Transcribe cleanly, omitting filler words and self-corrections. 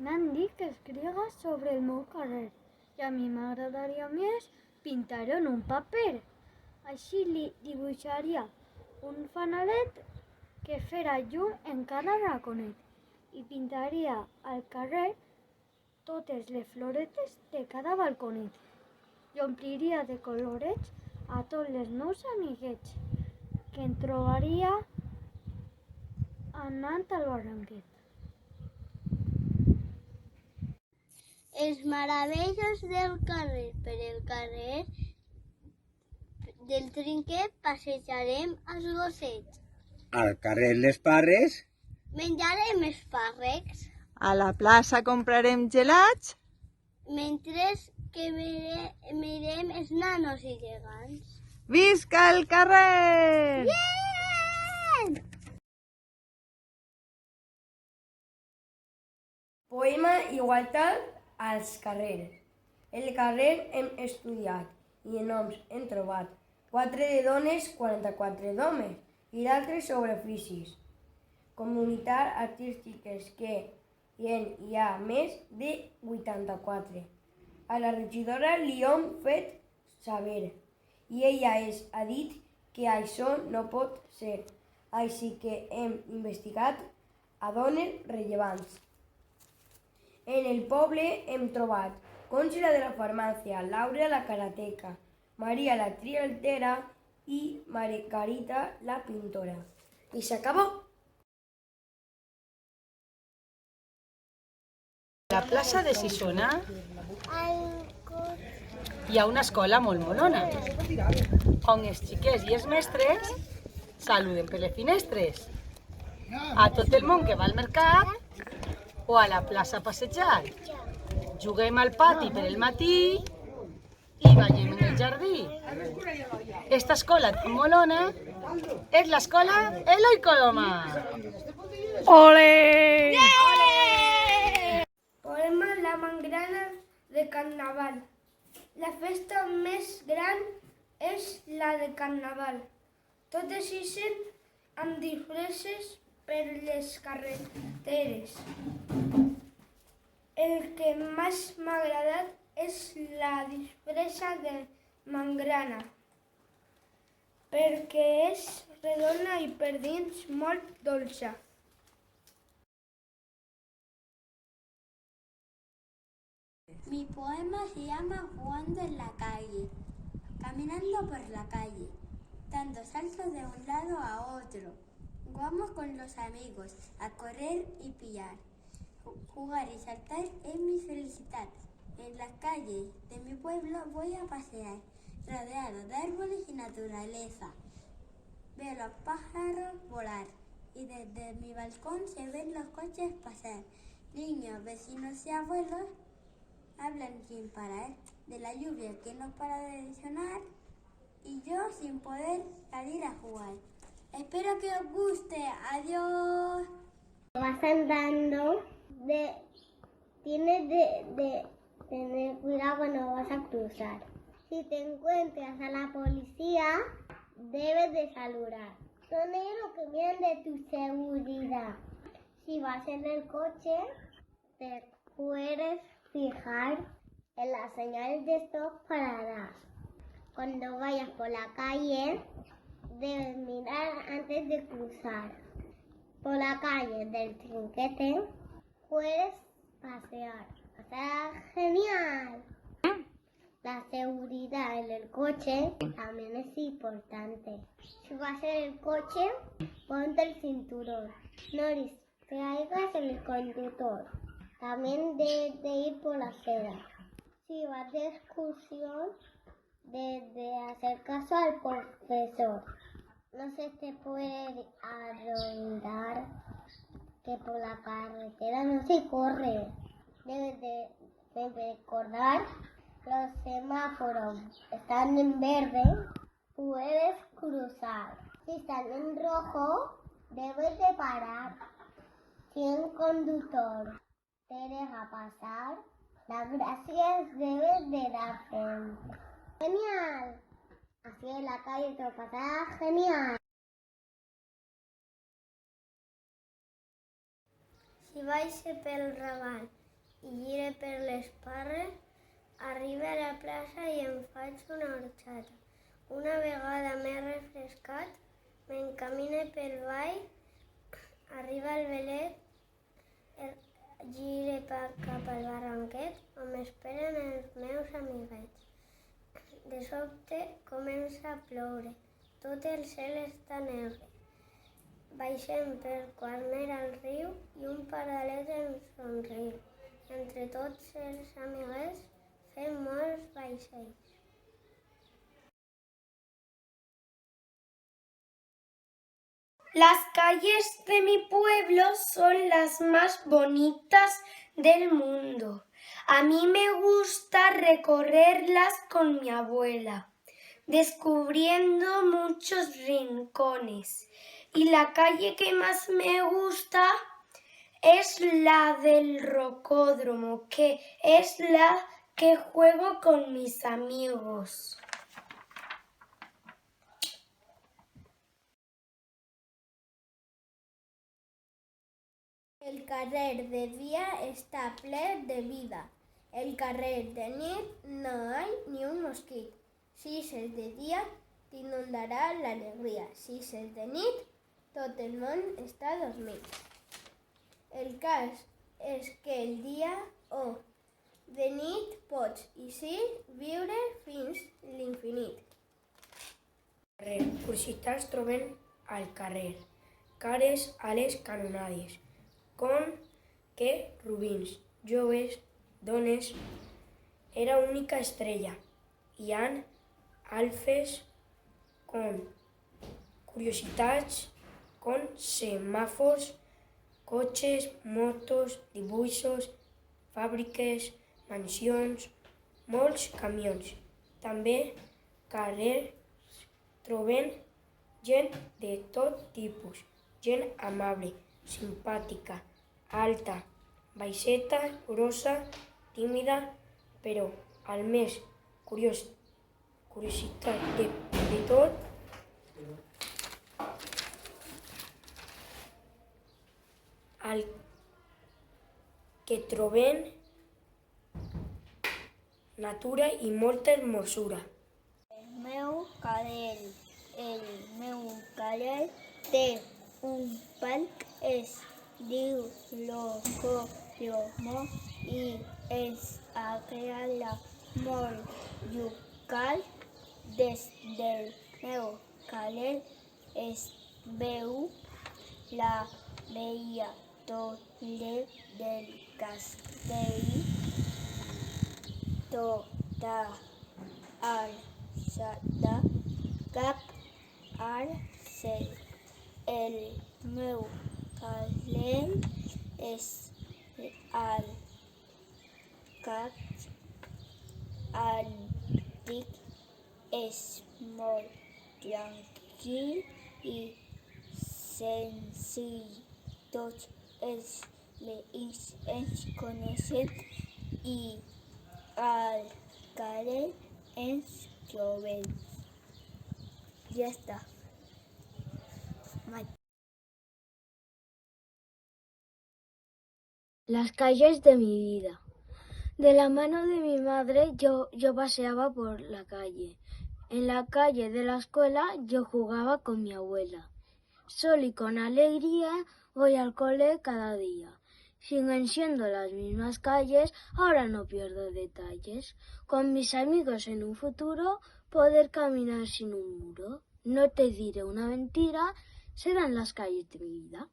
M'han dit que escriga sobre el meu carrer i a mi m'agradaria més pintar-ho en un paper. Així li dibuixaria un fanalet que fera llum en cada raconet i pintaria al carrer totes les floretes de cada balconet i ompliria de colorets a tots els meus amiguets que em trobaria anant al barranquet. Els meravellós del carrer. Per el carrer del Trinquet passejarem els gossets. Al carrer Les Parres Menjarem espàrrecs, A la plaça comprarem gelats. mentre que mirem els nanos i gegants. Visca el carrer! Poema Igualtat als carrers. El carrer hem estudiat i en noms hem trobat 4 de dones, 44 d'homes i d'altres sobre oficis. Comunitats artístiques que hi ha més de 84. A la regidora li hem fet saber i ella ha dit que això no pot ser, així que hem investigat a dones rellevants. En el poble hem trobat Conchi la de la farmàcia, Laura la karateca, Maria la trialtera i Margarita la pintora. I s'acabó! A la plaça de Sisona hi ha una escola molt monona, on els xiquets i els mestres saluden per les finestres. A tot el món que va al mercat o a la plaça a passejar. Juguem al pati per el matí i ballem en el jardí. Esta escola tan molona és l'escola Eloi Coloma. Ole! Poema La Mangrana de Carnaval. La festa més gran és la de Carnaval. Totes ixen amb disfresses per les carreteres. El que més m'ha agradat és la disfressa de Mangrana, perquè és redona i per dins molt dolça. Mi poema se llama Jugando en la calle. Caminando por la calle, dando saltos de un lado a otro. Vamos con los amigos a correr y pillar. Jugar y saltar es mi felicidad. En las calles de mi pueblo voy a pasear, rodeado de árboles y naturaleza. Veo los pájaros volar y desde mi balcón se ven los coches pasar. Niños, vecinos y abuelos hablan sin parar de la lluvia que no para de sonar y yo sin poder salir a jugar. Espero que os guste. Adiós. Vas andando, tienes de tener cuidado cuando vas a cruzar. Si te encuentras a la policía, debes de saludar. Son ellos los que miran de tu seguridad. Si vas en el coche, te puedes fijar en las señales de stop pararás. Cuando vayas por la calle, debes mirar antes de cruzar. Por la calle del Trinquete puedes pasear. ¡Está genial! La seguridad en el coche también es importante. Si vas en el coche, ponte el cinturón. No distraigas el conductor. También debes de ir por la acera. Si vas de excursión, debes de hacer caso al profesor. No se te puede arrollar que por la carretera no se corre. Debes de recordar los semáforos. Están en verde, puedes cruzar. Si están en rojo, debes de parar. Si un conductor te deja pasar, las gracias debes de dar frente. ¡Genial! Así en la calle te lo pasarás genial. Si vais pel Raval i gire per les parres, arribe a la plaça i em faig una horxata. Una vegada m'he refrescat, m'encamine pel ball, arriba al velet, gire cap al barranquet on m'esperen els meus amiguets. De sobte comença a ploure, tot el cel està negre. Baixem per Quarner al riu i un paralet ens somriu. Entre tots els amiguets fem molts vaixells. Las calles de mi pueblo son las más bonitas del mundo. A mí me gusta recorrerlas con mi abuela, descubriendo muchos rincones. Y la calle que más me gusta es la del rocódromo, que es la que juego con mis amigos. El carrer de dia està ple de vida. El carrer de nit no hay ni un mosquit. Si és de dia, t'inundarà l'alegria. Si és de nit, tot el món està dormit. El cas és que el dia o de nit pots i sí viure fins l'infinit. Curiositats trobem al carrer, cares a les canonades, com que Rubins, joves, dones, era única estrella. Hi ha alfes com curiositats, com semàfors, cotxes, motos, dibuixos, fàbriques, mansions, molts camions. També carrers trobem gent de tot tipus, gent amable, simpàtica, alta, baixeta, grossa, tímida, però el més curiositat de tot el que trobem natura i molta hermosura. El meu carrer té un parc, es diu Locodromo i és agradable molt local. Des del meu carrer es veu la vella torre del castell, tota alçada cap al cel. El meu carrer és al cap antic, és molt tranquil i senzill. Tots els veïns ens coneixen i al carrer ens trobem. Ja està. Las calles de mi vida. De la mano de mi madre yo paseaba por la calle. En la calle de la escuela yo jugaba con mi abuela. Sol y con alegría voy al cole cada día. Siguen siendo las mismas calles, ahora no pierdo detalles. Con mis amigos en un futuro poder caminar sin un muro. No te diré una mentira, serán las calles de mi vida.